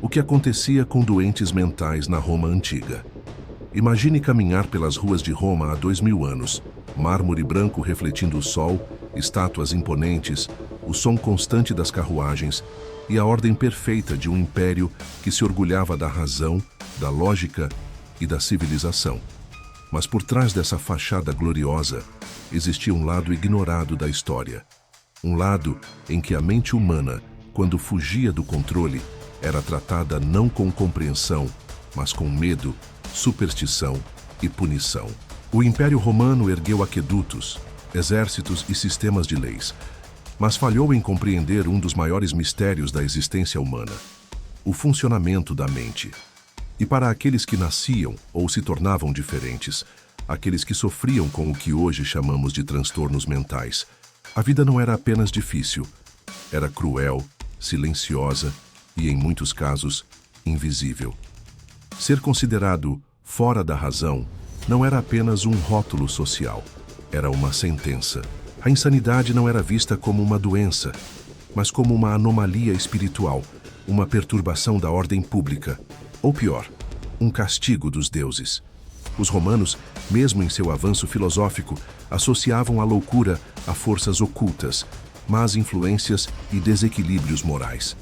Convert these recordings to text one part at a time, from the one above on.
O que acontecia com doentes mentais na Roma antiga? Imagine caminhar pelas ruas de Roma há 2000 anos, mármore branco refletindo o sol, estátuas imponentes, o som constante das carruagens e a ordem perfeita de um império que se orgulhava da razão, da lógica e da civilização. Mas por trás dessa fachada gloriosa, existia um lado ignorado da história. Um lado em que a mente humana, quando fugia do controle, era tratada não com compreensão, mas com medo, superstição e punição. O Império Romano ergueu aquedutos, exércitos e sistemas de leis, mas falhou em compreender um dos maiores mistérios da existência humana: o funcionamento da mente. E para aqueles que nasciam ou se tornavam diferentes, aqueles que sofriam com o que hoje chamamos de transtornos mentais, a vida não era apenas difícil, era cruel, silenciosa e, em muitos casos, invisível. Ser considerado fora da razão não era apenas um rótulo social, era uma sentença. A insanidade não era vista como uma doença, mas como uma anomalia espiritual, uma perturbação da ordem pública, ou pior, um castigo dos deuses. Os romanos, mesmo em seu avanço filosófico, associavam a loucura a forças ocultas, más influências e desequilíbrios morais.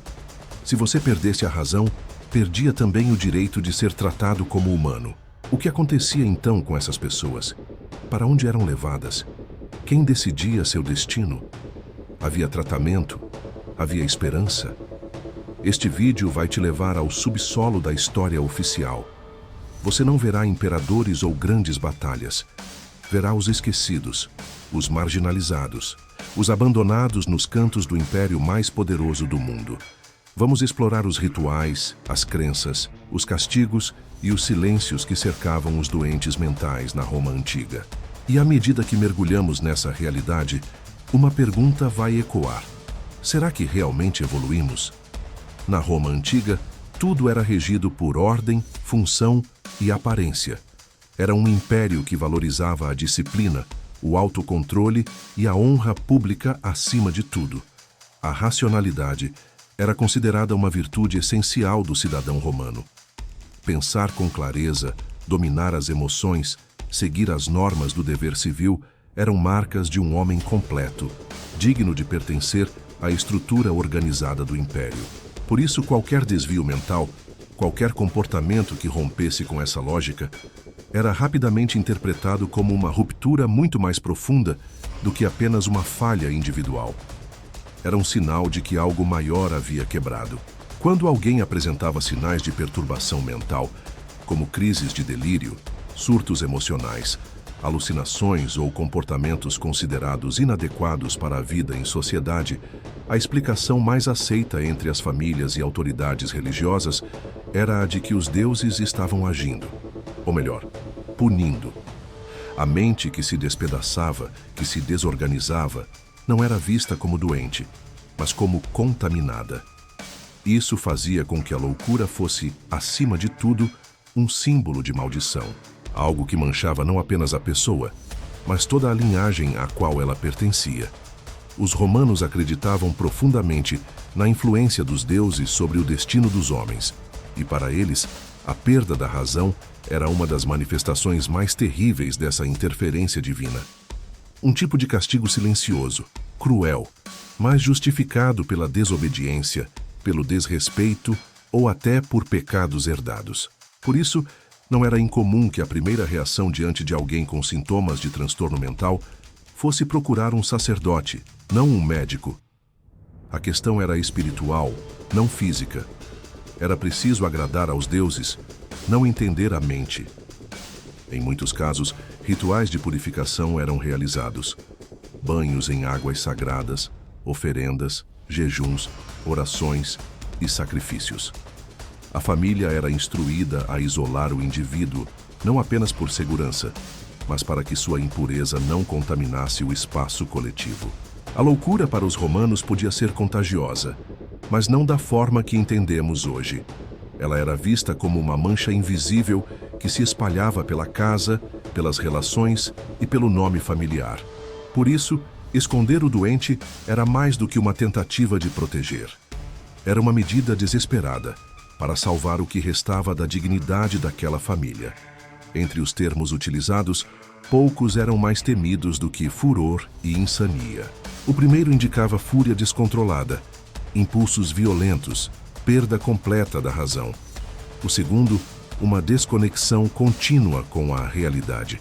Se você perdesse a razão, perdia também o direito de ser tratado como humano. O que acontecia então com essas pessoas? Para onde eram levadas? Quem decidia seu destino? Havia tratamento? Havia esperança? Este vídeo vai te levar ao subsolo da história oficial. Você não verá imperadores ou grandes batalhas. Verá os esquecidos, os marginalizados, os abandonados nos cantos do império mais poderoso do mundo. Vamos explorar os rituais, as crenças, os castigos e os silêncios que cercavam os doentes mentais na Roma antiga. E à medida que mergulhamos nessa realidade, uma pergunta vai ecoar: será que realmente evoluímos? Na Roma antiga, tudo era regido por ordem, função e aparência. Era um império que valorizava a disciplina, o autocontrole e a honra pública acima de tudo. A racionalidade era considerada uma virtude essencial do cidadão romano. Pensar com clareza, dominar as emoções, seguir as normas do dever civil eram marcas de um homem completo, digno de pertencer à estrutura organizada do império. Por isso, qualquer desvio mental, qualquer comportamento que rompesse com essa lógica, era rapidamente interpretado como uma ruptura muito mais profunda do que apenas uma falha individual. Era um sinal de que algo maior havia quebrado. Quando alguém apresentava sinais de perturbação mental, como crises de delírio, surtos emocionais, alucinações ou comportamentos considerados inadequados para a vida em sociedade, a explicação mais aceita entre as famílias e autoridades religiosas era a de que os deuses estavam agindo, ou melhor, punindo. A mente que se despedaçava, que se desorganizava, não era vista como doente, mas como contaminada. Isso fazia com que a loucura fosse, acima de tudo, um símbolo de maldição. Algo que manchava não apenas a pessoa, mas toda a linhagem à qual ela pertencia. Os romanos acreditavam profundamente na influência dos deuses sobre o destino dos homens, e para eles, a perda da razão era uma das manifestações mais terríveis dessa interferência divina. Um tipo de castigo silencioso, cruel, mas justificado pela desobediência, pelo desrespeito ou até por pecados herdados. Por isso, não era incomum que a primeira reação diante de alguém com sintomas de transtorno mental fosse procurar um sacerdote, não um médico. A questão era espiritual, não física. Era preciso agradar aos deuses, não entender a mente. Em muitos casos, rituais de purificação eram realizados. Banhos em águas sagradas, oferendas, jejuns, orações e sacrifícios. A família era instruída a isolar o indivíduo, não apenas por segurança, mas para que sua impureza não contaminasse o espaço coletivo. A loucura para os romanos podia ser contagiosa, mas não da forma que entendemos hoje. Ela era vista como uma mancha invisível que se espalhava pela casa, pelas relações e pelo nome familiar. Por isso, esconder o doente era mais do que uma tentativa de proteger. Era uma medida desesperada, para salvar o que restava da dignidade daquela família. Entre os termos utilizados, poucos eram mais temidos do que furor e insania. O primeiro indicava fúria descontrolada, impulsos violentos, perda completa da razão. O segundo, uma desconexão contínua com a realidade.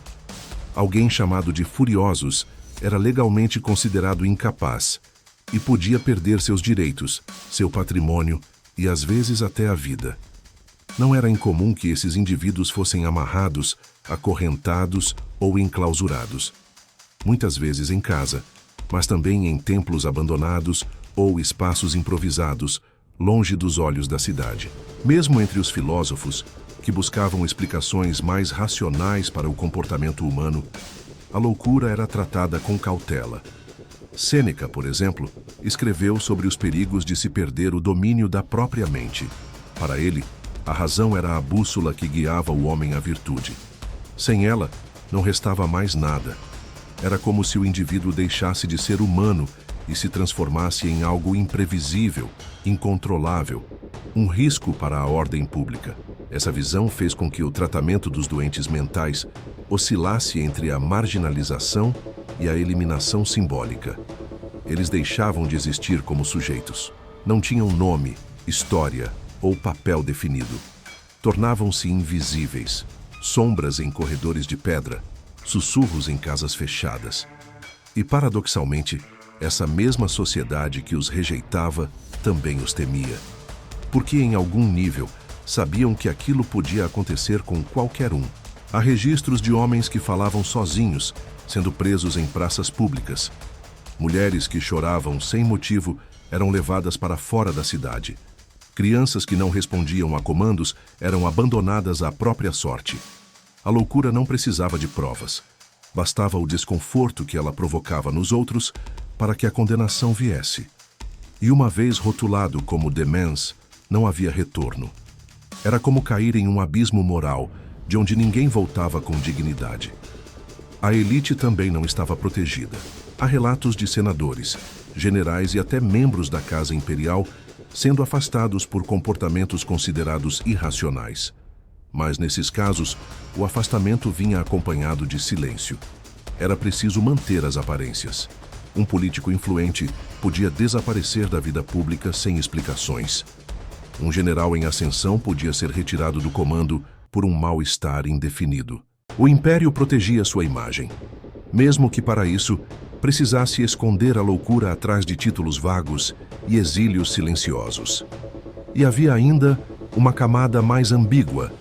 Alguém chamado de furiosos era legalmente considerado incapaz e podia perder seus direitos, seu patrimônio e às vezes até a vida. Não era incomum que esses indivíduos fossem amarrados, acorrentados ou enclausurados. Muitas vezes em casa, mas também em templos abandonados ou espaços improvisados, longe dos olhos da cidade. Mesmo entre os filósofos, que buscavam explicações mais racionais para o comportamento humano, a loucura era tratada com cautela. Sêneca, por exemplo, escreveu sobre os perigos de se perder o domínio da própria mente. Para ele, a razão era a bússola que guiava o homem à virtude. Sem ela, não restava mais nada. Era como se o indivíduo deixasse de ser humano e se transformasse em algo imprevisível, incontrolável, um risco para a ordem pública. Essa visão fez com que o tratamento dos doentes mentais oscilasse entre a marginalização e a eliminação simbólica. Eles deixavam de existir como sujeitos. Não tinham nome, história ou papel definido. Tornavam-se invisíveis, sombras em corredores de pedra, sussurros em casas fechadas. E, paradoxalmente, essa mesma sociedade que os rejeitava também os temia. Porque, em algum nível, sabiam que aquilo podia acontecer com qualquer um. Há registros de homens que falavam sozinhos, sendo presos em praças públicas. Mulheres que choravam sem motivo eram levadas para fora da cidade. Crianças que não respondiam a comandos eram abandonadas à própria sorte. A loucura não precisava de provas. Bastava o desconforto que ela provocava nos outros para que a condenação viesse. E uma vez rotulado como demens, não havia retorno. Era como cair em um abismo moral, de onde ninguém voltava com dignidade. A elite também não estava protegida. Há relatos de senadores, generais e até membros da Casa Imperial sendo afastados por comportamentos considerados irracionais. Mas nesses casos, o afastamento vinha acompanhado de silêncio. Era preciso manter as aparências. Um político influente podia desaparecer da vida pública sem explicações. Um general em ascensão podia ser retirado do comando por um mal-estar indefinido. O império protegia sua imagem, mesmo que para isso precisasse esconder a loucura atrás de títulos vagos e exílios silenciosos. E havia ainda uma camada mais ambígua,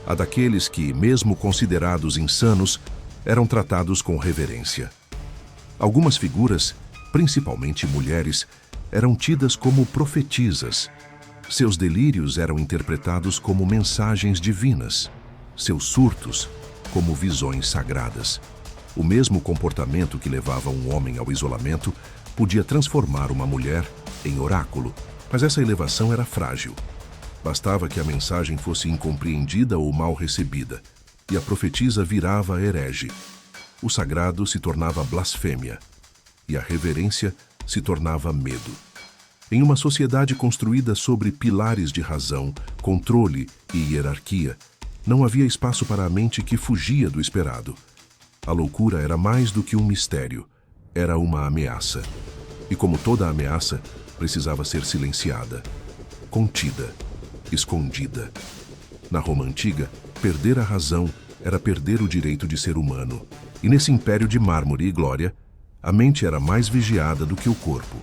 a daqueles que, mesmo considerados insanos, eram tratados com reverência. Algumas figuras, principalmente mulheres, eram tidas como profetisas. Seus delírios eram interpretados como mensagens divinas, seus surtos como visões sagradas. O mesmo comportamento que levava um homem ao isolamento podia transformar uma mulher em oráculo, mas essa elevação era frágil. Bastava que a mensagem fosse incompreendida ou mal recebida, e a profetisa virava herege. O sagrado se tornava blasfêmia, e a reverência se tornava medo. Em uma sociedade construída sobre pilares de razão, controle e hierarquia, não havia espaço para a mente que fugia do esperado. A loucura era mais do que um mistério, era uma ameaça. E como toda ameaça, precisava ser silenciada, contida, escondida. Na Roma Antiga, perder a razão era perder o direito de ser humano. E nesse império de mármore e glória, a mente era mais vigiada do que o corpo.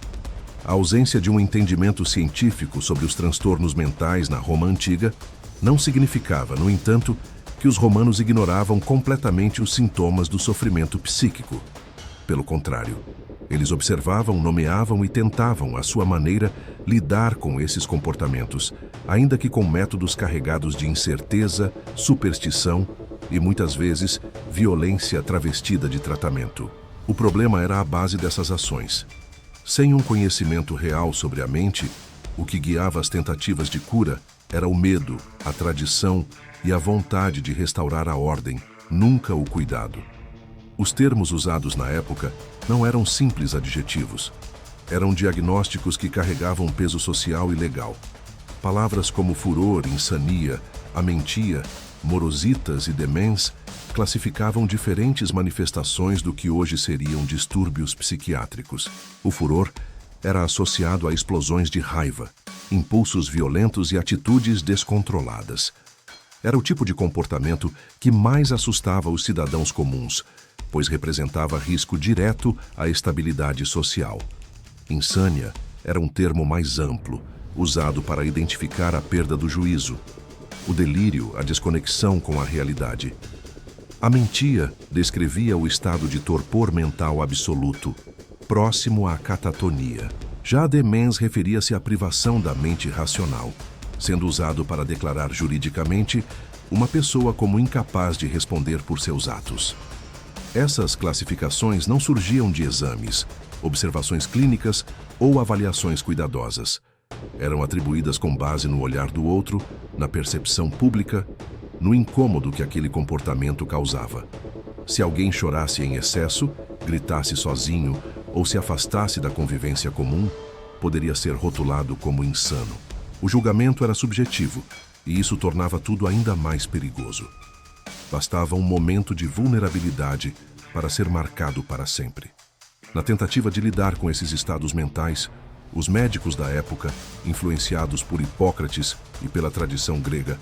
A ausência de um entendimento científico sobre os transtornos mentais na Roma Antiga não significava, no entanto, que os romanos ignoravam completamente os sintomas do sofrimento psíquico. Pelo contrário, eles observavam, nomeavam e tentavam, à sua maneira, lidar com esses comportamentos, ainda que com métodos carregados de incerteza, superstição e, muitas vezes, violência travestida de tratamento. O problema era a base dessas ações. Sem um conhecimento real sobre a mente, o que guiava as tentativas de cura era o medo, a tradição e a vontade de restaurar a ordem, nunca o cuidado. Os termos usados na época não eram simples adjetivos. Eram diagnósticos que carregavam peso social e legal. Palavras como furor, insania, amentia, morositas e demens classificavam diferentes manifestações do que hoje seriam distúrbios psiquiátricos. O furor era associado a explosões de raiva, impulsos violentos e atitudes descontroladas. Era o tipo de comportamento que mais assustava os cidadãos comuns, pois representava risco direto à estabilidade social. Insânia era um termo mais amplo, usado para identificar a perda do juízo, o delírio, a desconexão com a realidade. A mentia descrevia o estado de torpor mental absoluto, próximo à catatonia. Já a demens referia-se à privação da mente racional, sendo usado para declarar juridicamente uma pessoa como incapaz de responder por seus atos. Essas classificações não surgiam de exames, observações clínicas ou avaliações cuidadosas. Eram atribuídas com base no olhar do outro, na percepção pública, no incômodo que aquele comportamento causava. Se alguém chorasse em excesso, gritasse sozinho ou se afastasse da convivência comum, poderia ser rotulado como insano. O julgamento era subjetivo, e isso tornava tudo ainda mais perigoso. Bastava um momento de vulnerabilidade para ser marcado para sempre. Na tentativa de lidar com esses estados mentais, os médicos da época, influenciados por Hipócrates e pela tradição grega,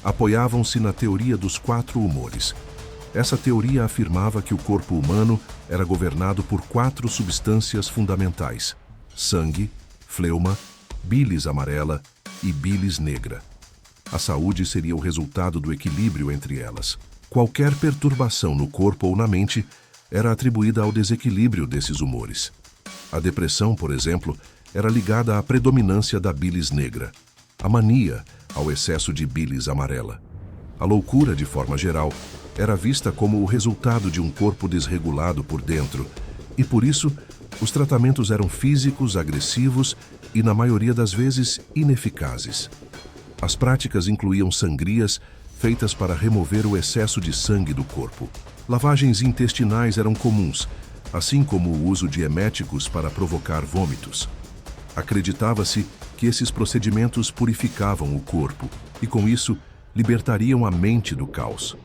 apoiavam-se na teoria dos 4 humores. Essa teoria afirmava que o corpo humano era governado por 4 substâncias fundamentais: sangue, fleuma, bilis amarela e bilis negra. A saúde seria o resultado do equilíbrio entre elas. Qualquer perturbação no corpo ou na mente era atribuída ao desequilíbrio desses humores. A depressão, por exemplo, era ligada à predominância da bilis negra, a mania ao excesso de bilis amarela. A loucura, de forma geral, era vista como o resultado de um corpo desregulado por dentro, e por isso os tratamentos eram físicos, agressivos e, na maioria das vezes, ineficazes. As práticas incluíam sangrias feitas para remover o excesso de sangue do corpo. Lavagens intestinais eram comuns, assim como o uso de eméticos para provocar vômitos. Acreditava-se que esses procedimentos purificavam o corpo e, com isso, libertariam a mente do caos.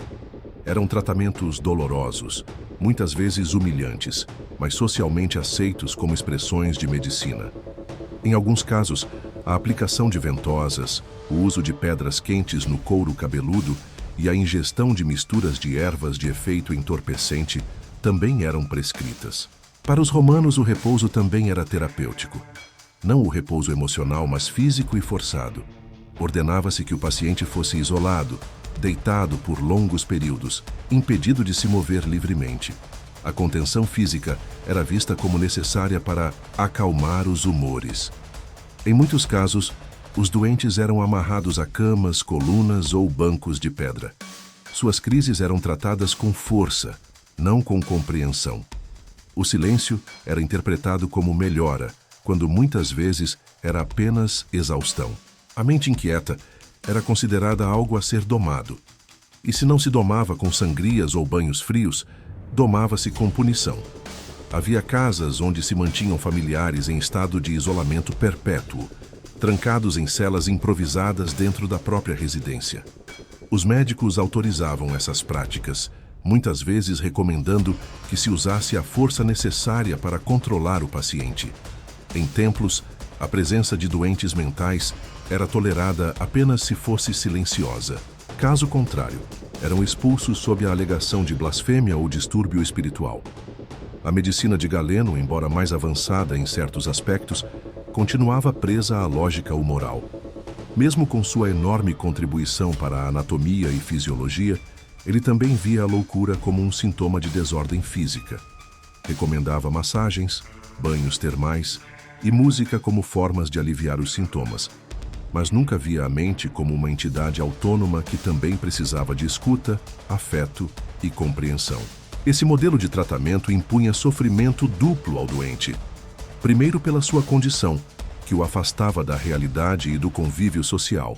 Eram tratamentos dolorosos, muitas vezes humilhantes, mas socialmente aceitos como expressões de medicina. Em alguns casos, a aplicação de ventosas, o uso de pedras quentes no couro cabeludo e a ingestão de misturas de ervas de efeito entorpecente também eram prescritas. Para os romanos, o repouso também era terapêutico. Não o repouso emocional, mas físico e forçado. Ordenava-se que o paciente fosse isolado, deitado por longos períodos, impedido de se mover livremente. A contenção física era vista como necessária para acalmar os humores. Em muitos casos, os doentes eram amarrados a camas, colunas ou bancos de pedra. Suas crises eram tratadas com força, não com compreensão. O silêncio era interpretado como melhora, quando muitas vezes era apenas exaustão. A mente inquieta era considerada algo a ser domado. E se não se domava com sangrias ou banhos frios, domava-se com punição. Havia casas onde se mantinham familiares em estado de isolamento perpétuo, trancados em celas improvisadas dentro da própria residência. Os médicos autorizavam essas práticas, muitas vezes recomendando que se usasse a força necessária para controlar o paciente. Em templos, a presença de doentes mentais era tolerada apenas se fosse silenciosa. Caso contrário, eram expulsos sob a alegação de blasfêmia ou distúrbio espiritual. A medicina de Galeno, embora mais avançada em certos aspectos, continuava presa à lógica humoral. Mesmo com sua enorme contribuição para a anatomia e fisiologia, ele também via a loucura como um sintoma de desordem física. Recomendava massagens, banhos termais e música como formas de aliviar os sintomas, mas nunca via a mente como uma entidade autônoma que também precisava de escuta, afeto e compreensão. Esse modelo de tratamento impunha sofrimento duplo ao doente. Primeiro pela sua condição, que o afastava da realidade e do convívio social.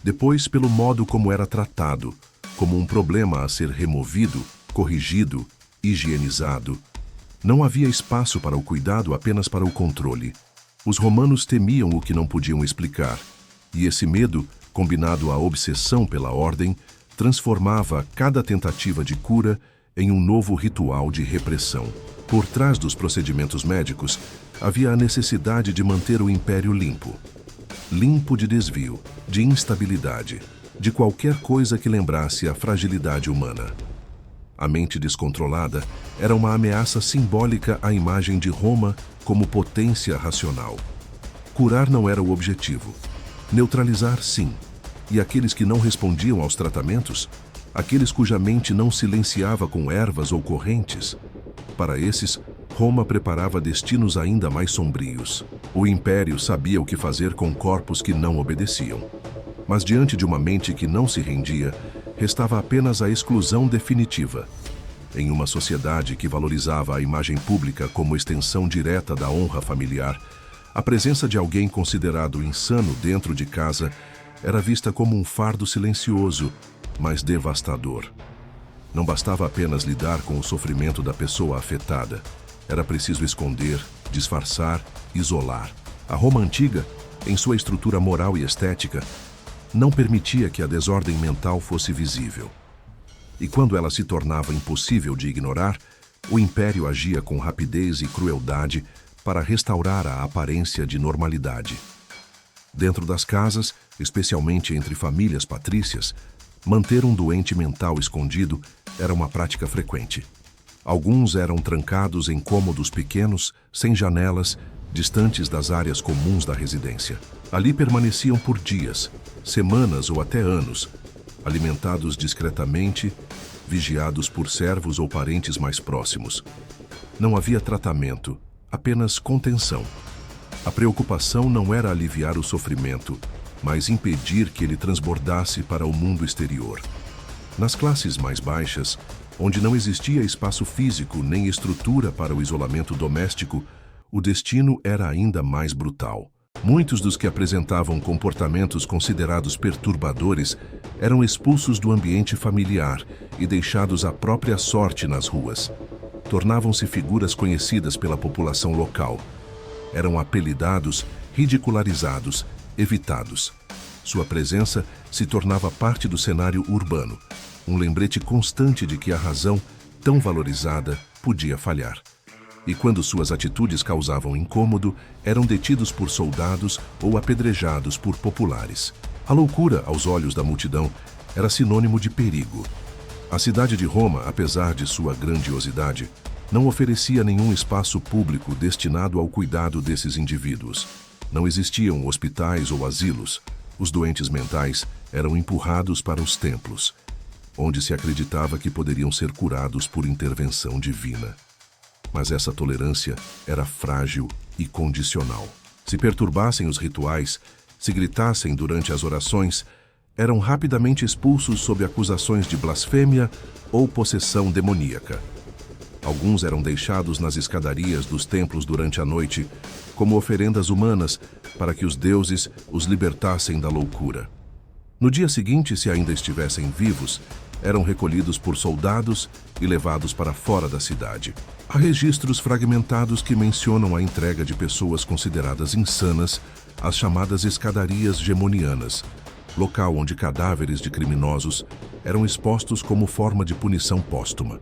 Depois pelo modo como era tratado, como um problema a ser removido, corrigido, higienizado. Não havia espaço para o cuidado, apenas para o controle. Os romanos temiam o que não podiam explicar, E esse medo, combinado à obsessão pela ordem, transformava cada tentativa de cura em um novo ritual de repressão. Por trás dos procedimentos médicos, havia a necessidade de manter o império limpo. Limpo de desvio, de instabilidade, de qualquer coisa que lembrasse a fragilidade humana. A mente descontrolada era uma ameaça simbólica à imagem de Roma como potência racional. Curar não era o objetivo. Neutralizar, sim. E aqueles que não respondiam aos tratamentos, aqueles cuja mente não silenciava com ervas ou correntes, para esses, Roma preparava destinos ainda mais sombrios. O império sabia o que fazer com corpos que não obedeciam. Mas diante de uma mente que não se rendia, restava apenas a exclusão definitiva. Em uma sociedade que valorizava a imagem pública como extensão direta da honra familiar, a presença de alguém considerado insano dentro de casa era vista como um fardo silencioso, mas devastador. Não bastava apenas lidar com o sofrimento da pessoa afetada. Era preciso esconder, disfarçar, isolar. A Roma antiga, em sua estrutura moral e estética, não permitia que a desordem mental fosse visível. E quando ela se tornava impossível de ignorar, o império agia com rapidez e crueldade para restaurar a aparência de normalidade. Dentro das casas, especialmente entre famílias patrícias, manter um doente mental escondido era uma prática frequente. Alguns eram trancados em cômodos pequenos, sem janelas, distantes das áreas comuns da residência. Ali permaneciam por dias, semanas ou até anos, alimentados discretamente, vigiados por servos ou parentes mais próximos. Não havia tratamento, apenas contenção. A preocupação não era aliviar o sofrimento, mas impedir que ele transbordasse para o mundo exterior. Nas classes mais baixas, onde não existia espaço físico nem estrutura para o isolamento doméstico, o destino era ainda mais brutal. Muitos dos que apresentavam comportamentos considerados perturbadores eram expulsos do ambiente familiar e deixados à própria sorte nas ruas. Tornavam-se figuras conhecidas pela população local. Eram apelidados, ridicularizados, evitados. Sua presença se tornava parte do cenário urbano, um lembrete constante de que a razão, tão valorizada, podia falhar. E quando suas atitudes causavam incômodo, eram detidos por soldados ou apedrejados por populares. A loucura, aos olhos da multidão, era sinônimo de perigo. A cidade de Roma, apesar de sua grandiosidade, não oferecia nenhum espaço público destinado ao cuidado desses indivíduos. Não existiam hospitais ou asilos. Os doentes mentais eram empurrados para os templos, onde se acreditava que poderiam ser curados por intervenção divina. Mas essa tolerância era frágil e condicional. Se perturbassem os rituais, se gritassem durante as orações, eram rapidamente expulsos sob acusações de blasfêmia ou possessão demoníaca. Alguns eram deixados nas escadarias dos templos durante a noite, como oferendas humanas, para que os deuses os libertassem da loucura. No dia seguinte, se ainda estivessem vivos, eram recolhidos por soldados e levados para fora da cidade. Há registros fragmentados que mencionam a entrega de pessoas consideradas insanas às chamadas escadarias gemonianas, local onde cadáveres de criminosos eram expostos como forma de punição póstuma.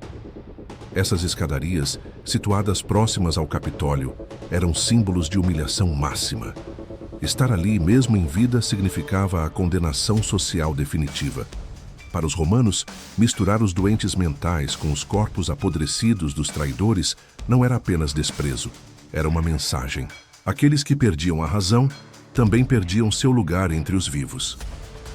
Essas escadarias, situadas próximas ao Capitólio, eram símbolos de humilhação máxima. Estar ali, mesmo em vida, significava a condenação social definitiva. Para os romanos, misturar os doentes mentais com os corpos apodrecidos dos traidores não era apenas desprezo, era uma mensagem. Aqueles que perdiam a razão também perdiam seu lugar entre os vivos.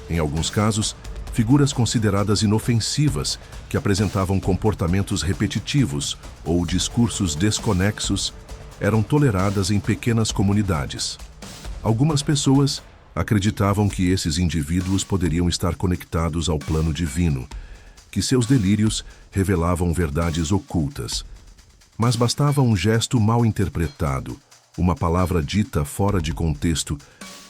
Em alguns casos, figuras consideradas inofensivas, que apresentavam comportamentos repetitivos ou discursos desconexos, eram toleradas em pequenas comunidades. Algumas pessoas acreditavam que esses indivíduos poderiam estar conectados ao plano divino, que seus delírios revelavam verdades ocultas. Mas bastava um gesto mal interpretado, uma palavra dita fora de contexto,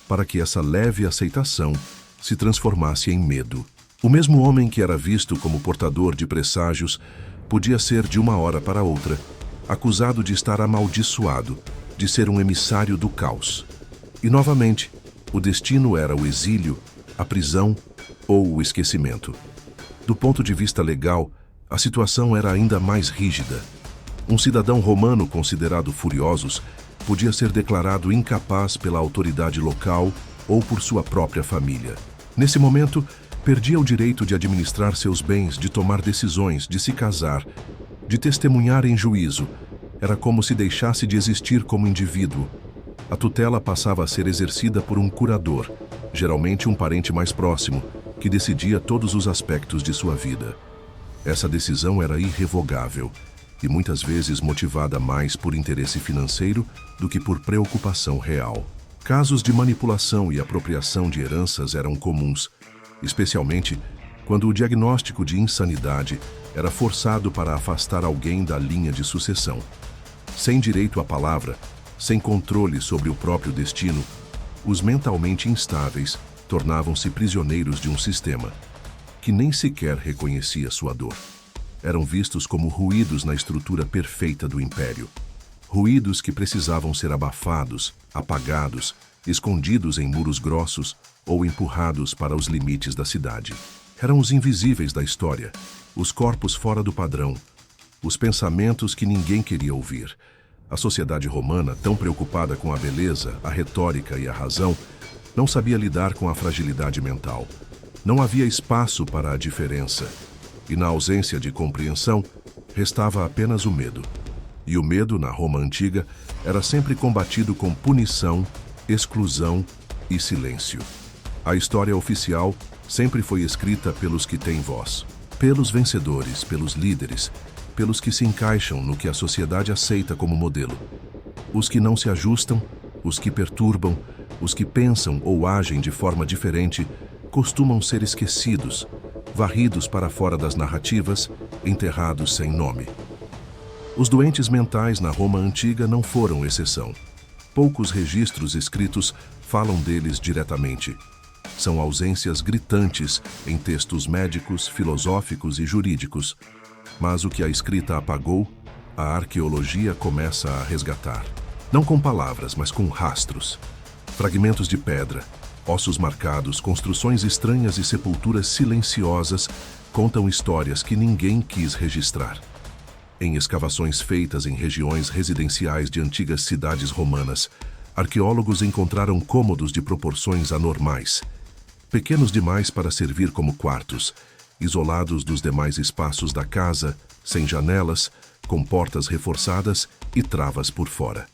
para que essa leve aceitação se transformasse em medo. O mesmo homem que era visto como portador de presságios podia ser, de uma hora para outra, acusado de estar amaldiçoado, de ser um emissário do caos. E, novamente, O destino era o exílio, a prisão ou o esquecimento. Do ponto de vista legal, a situação era ainda mais rígida. Um cidadão romano considerado furiosus podia ser declarado incapaz pela autoridade local ou por sua própria família. Nesse momento, perdia o direito de administrar seus bens, de tomar decisões, de se casar, de testemunhar em juízo. Era como se deixasse de existir como indivíduo. A tutela passava a ser exercida por um curador, geralmente um parente mais próximo, que decidia todos os aspectos de sua vida. Essa decisão era irrevogável e muitas vezes motivada mais por interesse financeiro do que por preocupação real. Casos de manipulação e apropriação de heranças eram comuns, especialmente quando o diagnóstico de insanidade era forçado para afastar alguém da linha de sucessão. Sem direito à palavra, sem controle sobre o próprio destino, os mentalmente instáveis tornavam-se prisioneiros de um sistema que nem sequer reconhecia sua dor. Eram vistos como ruídos na estrutura perfeita do império. Ruídos que precisavam ser abafados, apagados, escondidos em muros grossos ou empurrados para os limites da cidade. Eram os invisíveis da história, os corpos fora do padrão, os pensamentos que ninguém queria ouvir. A sociedade romana, tão preocupada com a beleza, a retórica e a razão, não sabia lidar com a fragilidade mental. Não havia espaço para a diferença. E na ausência de compreensão, restava apenas o medo. E o medo, na Roma antiga, era sempre combatido com punição, exclusão e silêncio. A história oficial sempre foi escrita pelos que têm voz, pelos vencedores, pelos líderes, pelos que se encaixam no que a sociedade aceita como modelo. Os que não se ajustam, os que perturbam, os que pensam ou agem de forma diferente, costumam ser esquecidos, varridos para fora das narrativas, enterrados sem nome. Os doentes mentais na Roma antiga não foram exceção. Poucos registros escritos falam deles diretamente. São ausências gritantes em textos médicos, filosóficos e jurídicos. Mas o que a escrita apagou, a arqueologia começa a resgatar. Não com palavras, mas com rastros. Fragmentos de pedra, ossos marcados, construções estranhas e sepulturas silenciosas contam histórias que ninguém quis registrar. Em escavações feitas em regiões residenciais de antigas cidades romanas, arqueólogos encontraram cômodos de proporções anormais, pequenos demais para servir como quartos, isolados dos demais espaços da casa, sem janelas, com portas reforçadas e travas por fora.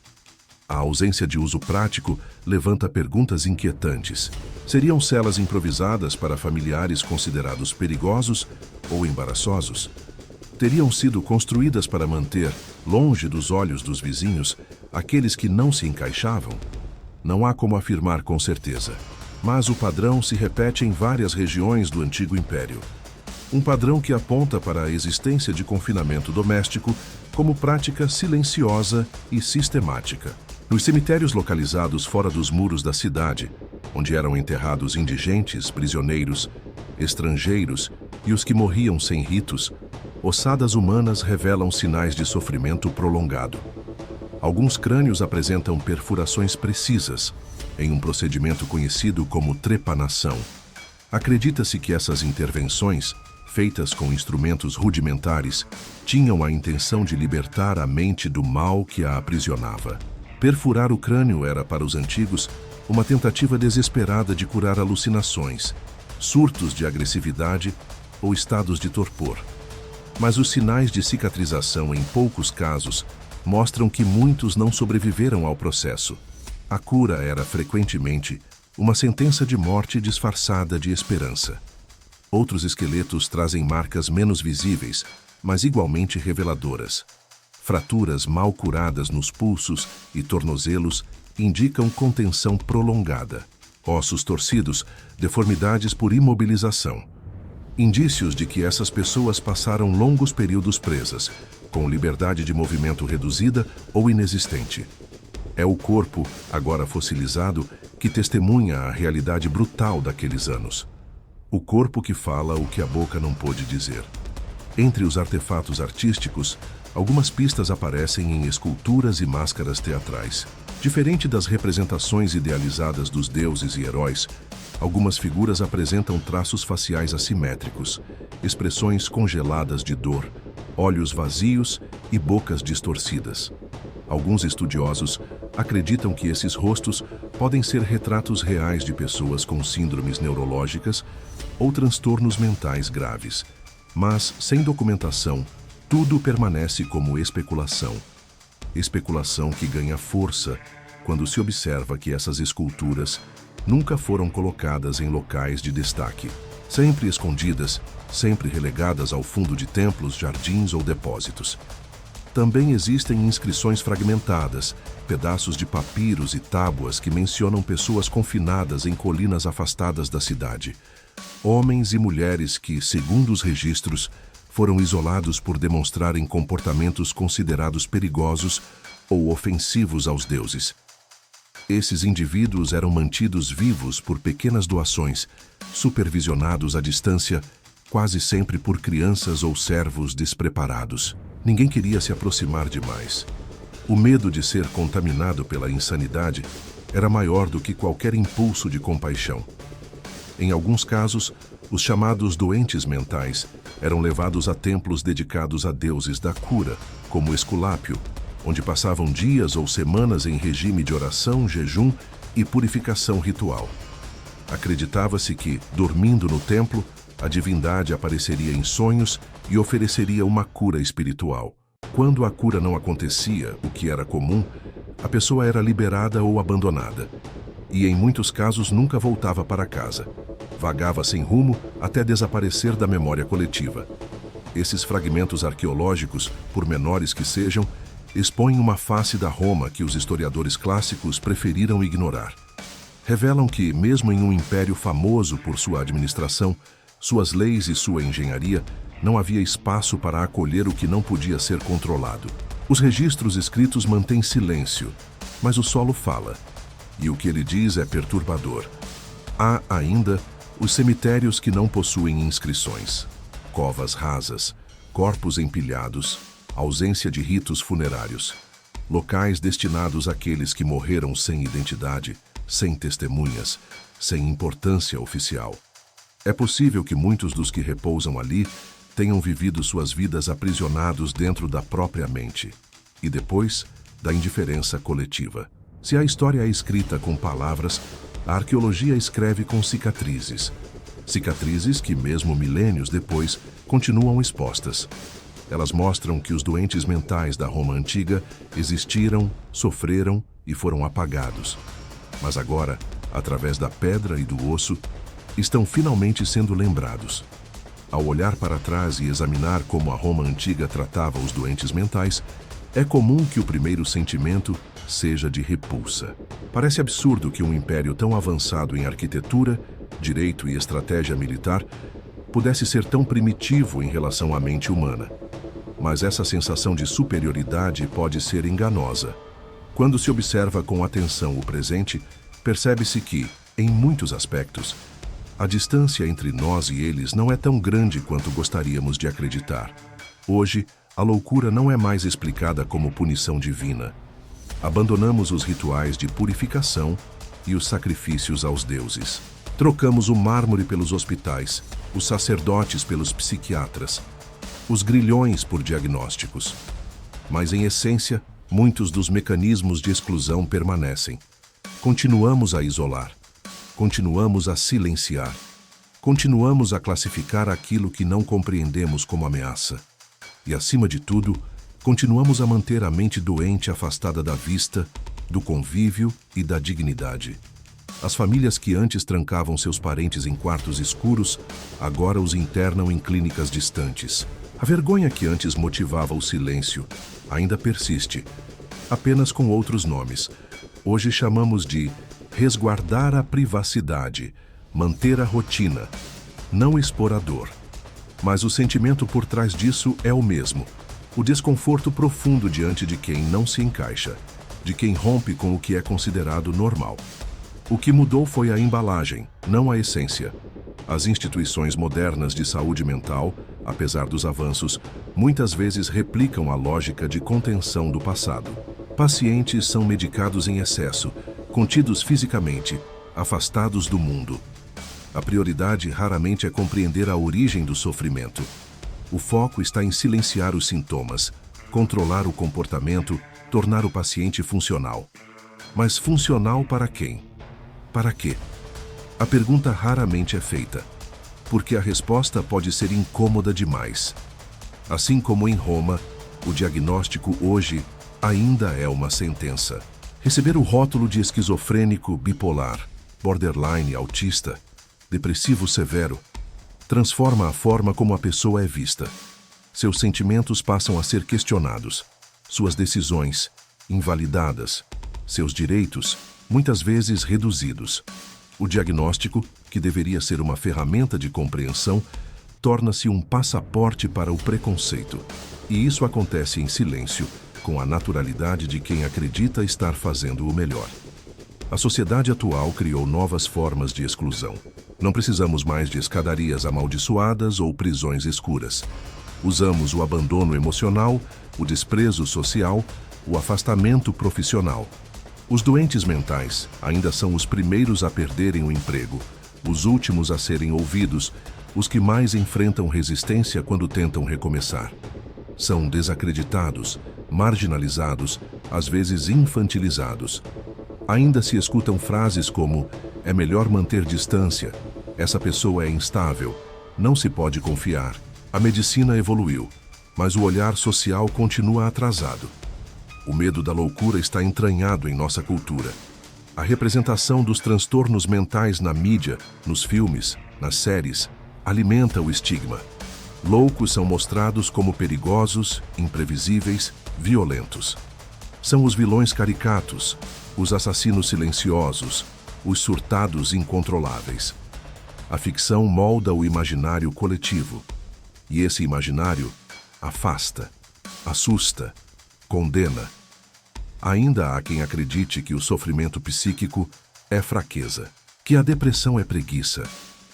A ausência de uso prático levanta perguntas inquietantes. Seriam celas improvisadas para familiares considerados perigosos ou embaraçosos? Teriam sido construídas para manter, longe dos olhos dos vizinhos, aqueles que não se encaixavam? Não há como afirmar com certeza, mas o padrão se repete em várias regiões do Antigo Império. Um padrão que aponta para a existência de confinamento doméstico como prática silenciosa e sistemática. Nos cemitérios localizados fora dos muros da cidade, onde eram enterrados indigentes, prisioneiros, estrangeiros e os que morriam sem ritos, ossadas humanas revelam sinais de sofrimento prolongado. Alguns crânios apresentam perfurações precisas, em um procedimento conhecido como trepanação. Acredita-se que essas intervenções, feitas com instrumentos rudimentares, tinham a intenção de libertar a mente do mal que a aprisionava. Perfurar o crânio era, para os antigos, uma tentativa desesperada de curar alucinações, surtos de agressividade ou estados de torpor. Mas os sinais de cicatrização, em poucos casos, mostram que muitos não sobreviveram ao processo. A cura era, frequentemente, uma sentença de morte disfarçada de esperança. Outros esqueletos trazem marcas menos visíveis, mas igualmente reveladoras. Fraturas mal curadas nos pulsos e tornozelos indicam contenção prolongada. Ossos torcidos, deformidades por imobilização. Indícios de que essas pessoas passaram longos períodos presas, com liberdade de movimento reduzida ou inexistente. É o corpo, agora fossilizado, que testemunha a realidade brutal daqueles anos. O corpo que fala o que a boca não pôde dizer. Entre os artefatos artísticos, algumas pistas aparecem em esculturas e máscaras teatrais. Diferente das representações idealizadas dos deuses e heróis, algumas figuras apresentam traços faciais assimétricos, expressões congeladas de dor, olhos vazios e bocas distorcidas. Alguns estudiosos acreditam que esses rostos podem ser retratos reais de pessoas com síndromes neurológicas ou transtornos mentais graves. Mas, sem documentação, tudo permanece como especulação. Especulação que ganha força quando se observa que essas esculturas nunca foram colocadas em locais de destaque, sempre escondidas, sempre relegadas ao fundo de templos, jardins ou depósitos. Também existem inscrições fragmentadas, pedaços de papiros e tábuas que mencionam pessoas confinadas em colinas afastadas da cidade. Homens e mulheres que, segundo os registros, foram isolados por demonstrarem comportamentos considerados perigosos ou ofensivos aos deuses. Esses indivíduos eram mantidos vivos por pequenas doações, supervisionados à distância, quase sempre por crianças ou servos despreparados. Ninguém queria se aproximar demais. O medo de ser contaminado pela insanidade era maior do que qualquer impulso de compaixão. Em alguns casos, os chamados doentes mentais eram levados a templos dedicados a deuses da cura, como Esculápio, onde passavam dias ou semanas em regime de oração, jejum e purificação ritual. Acreditava-se que, dormindo no templo, a divindade apareceria em sonhos e ofereceria uma cura espiritual. Quando a cura não acontecia, o que era comum, a pessoa era liberada ou abandonada, e em muitos casos nunca voltava para casa. Vagava sem rumo até desaparecer da memória coletiva. Esses fragmentos arqueológicos, por menores que sejam, expõem uma face da Roma que os historiadores clássicos preferiram ignorar. Revelam que, mesmo em um império famoso por sua administração, suas leis e sua engenharia, não havia espaço para acolher o que não podia ser controlado. Os registros escritos mantêm silêncio, mas o solo fala, e o que ele diz é perturbador. Há ainda os cemitérios que não possuem inscrições, covas rasas, corpos empilhados, ausência de ritos funerários, locais destinados àqueles que morreram sem identidade, sem testemunhas, sem importância oficial. É possível que muitos dos que repousam ali tenham vivido suas vidas aprisionados dentro da própria mente e depois da indiferença coletiva. Se a história é escrita com palavras, a arqueologia escreve com cicatrizes. Cicatrizes que, mesmo milênios depois, continuam expostas. Elas mostram que os doentes mentais da Roma antiga existiram, sofreram e foram apagados. Mas agora, através da pedra e do osso, estão finalmente sendo lembrados. Ao olhar para trás e examinar como a Roma antiga tratava os doentes mentais, é comum que o primeiro sentimento seja de repulsa. Parece absurdo que um império tão avançado em arquitetura, direito e estratégia militar pudesse ser tão primitivo em relação à mente humana. Mas essa sensação de superioridade pode ser enganosa. Quando se observa com atenção o presente, percebe-se que, em muitos aspectos, a distância entre nós e eles não é tão grande quanto gostaríamos de acreditar. Hoje, a loucura não é mais explicada como punição divina. Abandonamos os rituais de purificação e os sacrifícios aos deuses. Trocamos o mármore pelos hospitais, os sacerdotes pelos psiquiatras, os grilhões por diagnósticos. Mas, em essência, muitos dos mecanismos de exclusão permanecem. Continuamos a isolar. Continuamos a silenciar. Continuamos a classificar aquilo que não compreendemos como ameaça. E, acima de tudo, continuamos a manter a mente doente afastada da vista, do convívio e da dignidade. As famílias que antes trancavam seus parentes em quartos escuros, agora os internam em clínicas distantes. A vergonha que antes motivava o silêncio ainda persiste, apenas com outros nomes. Hoje chamamos de resguardar a privacidade, manter a rotina, não expor a dor. Mas o sentimento por trás disso é o mesmo. O desconforto profundo diante de quem não se encaixa, de quem rompe com o que é considerado normal. O que mudou foi a embalagem, não a essência. As instituições modernas de saúde mental, apesar dos avanços, muitas vezes replicam a lógica de contenção do passado. Pacientes são medicados em excesso, contidos fisicamente, afastados do mundo. A prioridade raramente é compreender a origem do sofrimento. O foco está em silenciar os sintomas, controlar o comportamento, tornar o paciente funcional. Mas funcional para quem? Para quê? A pergunta raramente é feita, porque a resposta pode ser incômoda demais. Assim como em Roma, o diagnóstico hoje ainda é uma sentença. Receber o rótulo de esquizofrênico, bipolar, borderline, autista, depressivo severo, transforma a forma como a pessoa é vista. Seus sentimentos passam a ser questionados, suas decisões invalidadas, seus direitos muitas vezes reduzidos. O diagnóstico, que deveria ser uma ferramenta de compreensão, torna-se um passaporte para o preconceito. E isso acontece em silêncio, com a naturalidade de quem acredita estar fazendo o melhor. A sociedade atual criou novas formas de exclusão. Não precisamos mais de escadarias amaldiçoadas ou prisões escuras. Usamos o abandono emocional, o desprezo social, o afastamento profissional. Os doentes mentais ainda são os primeiros a perderem o emprego, os últimos a serem ouvidos, os que mais enfrentam resistência quando tentam recomeçar. São desacreditados, marginalizados, às vezes infantilizados. Ainda se escutam frases como: é melhor manter distância, essa pessoa é instável, não se pode confiar. A medicina evoluiu, mas o olhar social continua atrasado. O medo da loucura está entranhado em nossa cultura. A representação dos transtornos mentais na mídia, nos filmes, nas séries, alimenta o estigma. Loucos são mostrados como perigosos, imprevisíveis, violentos. São os vilões caricatos, os assassinos silenciosos, os surtados incontroláveis. A ficção molda o imaginário coletivo. E esse imaginário afasta, assusta, condena. Ainda há quem acredite que o sofrimento psíquico é fraqueza, que a depressão é preguiça,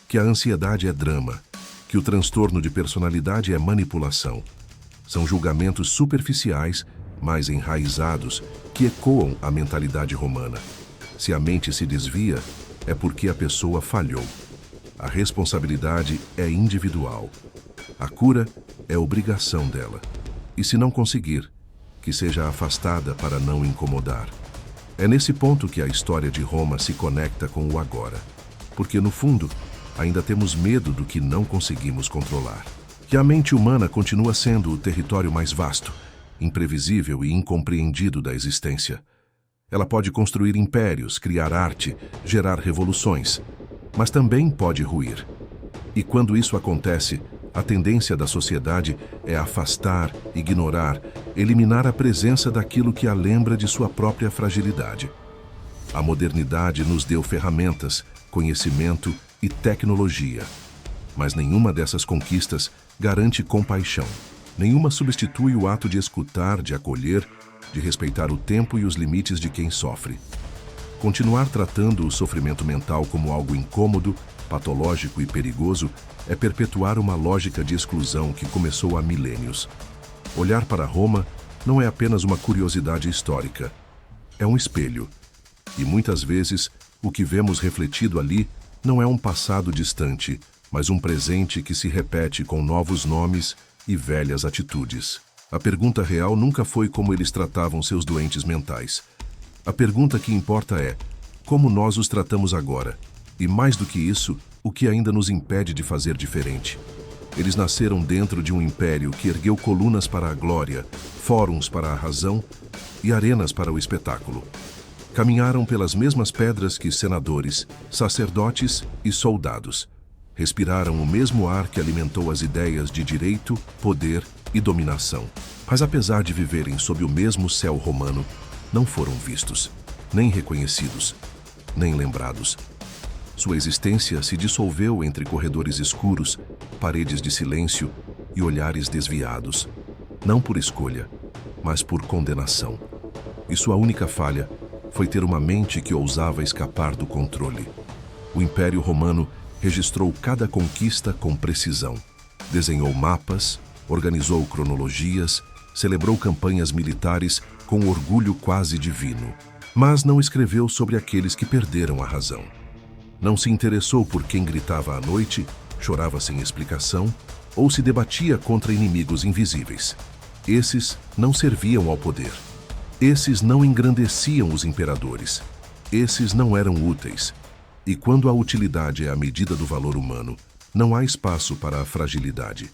que a ansiedade é drama, que o transtorno de personalidade é manipulação. São julgamentos superficiais, mas enraizados, que ecoam a mentalidade romana. Se a mente se desvia, é porque a pessoa falhou. A responsabilidade é individual. A cura é obrigação dela. E se não conseguir, que seja afastada para não incomodar. É nesse ponto que a história de Roma se conecta com o agora. Porque, no fundo, ainda temos medo do que não conseguimos controlar. Que a mente humana continua sendo o território mais vasto, imprevisível e incompreendido da existência. Ela pode construir impérios, criar arte, gerar revoluções, mas também pode ruir. E quando isso acontece, a tendência da sociedade é afastar, ignorar, eliminar a presença daquilo que a lembra de sua própria fragilidade. A modernidade nos deu ferramentas, conhecimento e tecnologia. Mas nenhuma dessas conquistas garante compaixão. Nenhuma substitui o ato de escutar, de acolher, de respeitar o tempo e os limites de quem sofre. Continuar tratando o sofrimento mental como algo incômodo, patológico e perigoso é perpetuar uma lógica de exclusão que começou há milênios. Olhar para Roma não é apenas uma curiosidade histórica. É um espelho. E muitas vezes, o que vemos refletido ali não é um passado distante, mas um presente que se repete com novos nomes e velhas atitudes. A pergunta real nunca foi como eles tratavam seus doentes mentais. A pergunta que importa é como nós os tratamos agora. E mais do que isso, o que ainda nos impede de fazer diferente. Eles nasceram dentro de um império que ergueu colunas para a glória, fóruns para a razão e arenas para o espetáculo. Caminharam pelas mesmas pedras que senadores, sacerdotes e soldados. Respiraram o mesmo ar que alimentou as ideias de direito, poder e dominação. Mas apesar de viverem sob o mesmo céu romano, não foram vistos, nem reconhecidos, nem lembrados. Sua existência se dissolveu entre corredores escuros, paredes de silêncio e olhares desviados, não por escolha, mas por condenação. E sua única falha foi ter uma mente que ousava escapar do controle. O Império Romano registrou cada conquista com precisão. Desenhou mapas, organizou cronologias, celebrou campanhas militares com orgulho quase divino, mas não escreveu sobre aqueles que perderam a razão. Não se interessou por quem gritava à noite, chorava sem explicação ou se debatia contra inimigos invisíveis. Esses não serviam ao poder. Esses não engrandeciam os imperadores. Esses não eram úteis. E quando a utilidade é a medida do valor humano, não há espaço para a fragilidade.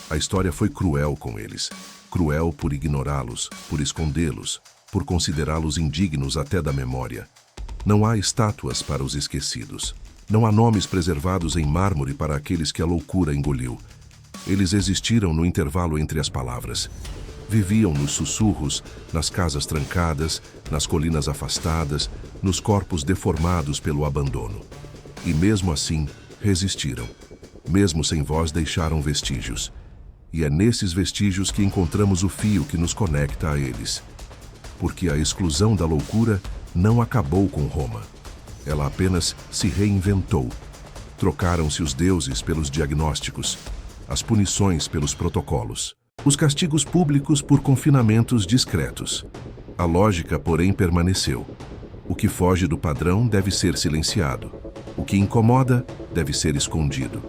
A história foi cruel com eles. Cruel por ignorá-los, por escondê-los, por considerá-los indignos até da memória. Não há estátuas para os esquecidos. Não há nomes preservados em mármore para aqueles que a loucura engoliu. Eles existiram no intervalo entre as palavras. Viviam nos sussurros, nas casas trancadas, nas colinas afastadas, nos corpos deformados pelo abandono. E mesmo assim, resistiram. Mesmo sem voz, deixaram vestígios. E é nesses vestígios que encontramos o fio que nos conecta a eles. Porque a exclusão da loucura não acabou com Roma. Ela apenas se reinventou. Trocaram-se os deuses pelos diagnósticos, as punições pelos protocolos, os castigos públicos por confinamentos discretos. A lógica, porém, permaneceu. O que foge do padrão deve ser silenciado. O que incomoda deve ser escondido.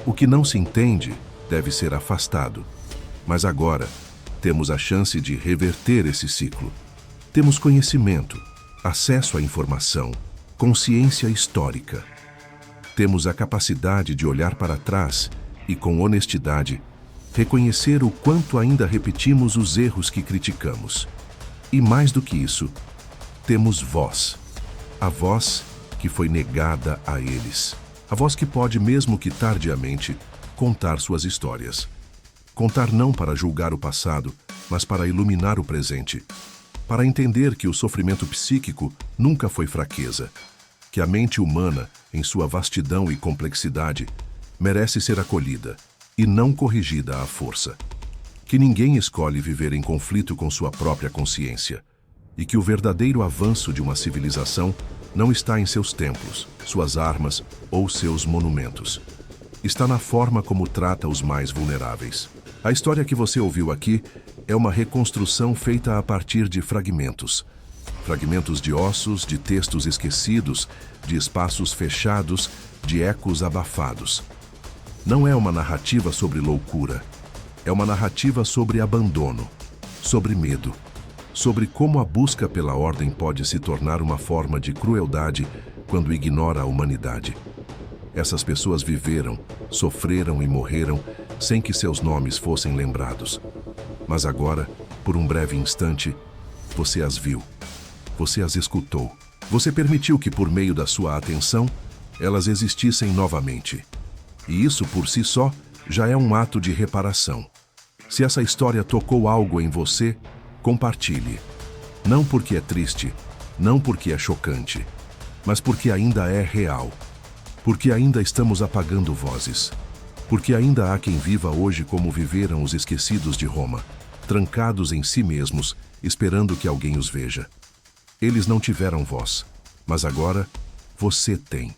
O que não se entende deve ser afastado. Mas agora, temos a chance de reverter esse ciclo. Temos conhecimento, acesso à informação, consciência histórica. Temos a capacidade de olhar para trás e, com honestidade, reconhecer o quanto ainda repetimos os erros que criticamos. E mais do que isso, temos voz. A voz que foi negada a eles. A voz que pode, mesmo que tardiamente, contar suas histórias. Contar não para julgar o passado, mas para iluminar o presente. Para entender que o sofrimento psíquico nunca foi fraqueza. Que a mente humana, em sua vastidão e complexidade, merece ser acolhida e não corrigida à força. Que ninguém escolhe viver em conflito com sua própria consciência. E que o verdadeiro avanço de uma civilização não está em seus templos, suas armas ou seus monumentos. Está na forma como trata os mais vulneráveis. A história que você ouviu aqui é uma reconstrução feita a partir de fragmentos. Fragmentos de ossos, de textos esquecidos, de espaços fechados, de ecos abafados. Não é uma narrativa sobre loucura. É uma narrativa sobre abandono, sobre medo, sobre como a busca pela ordem pode se tornar uma forma de crueldade quando ignora a humanidade. Essas pessoas viveram, sofreram e morreram sem que seus nomes fossem lembrados. Mas agora, por um breve instante, você as viu. Você as escutou. Você permitiu que, por meio da sua atenção, elas existissem novamente. E isso, por si só, já é um ato de reparação. Se essa história tocou algo em você, compartilhe. Não porque é triste, não porque é chocante, mas porque ainda é real. Porque ainda estamos apagando vozes. Porque ainda há quem viva hoje como viveram os esquecidos de Roma, trancados em si mesmos, esperando que alguém os veja. Eles não tiveram voz, mas agora você tem.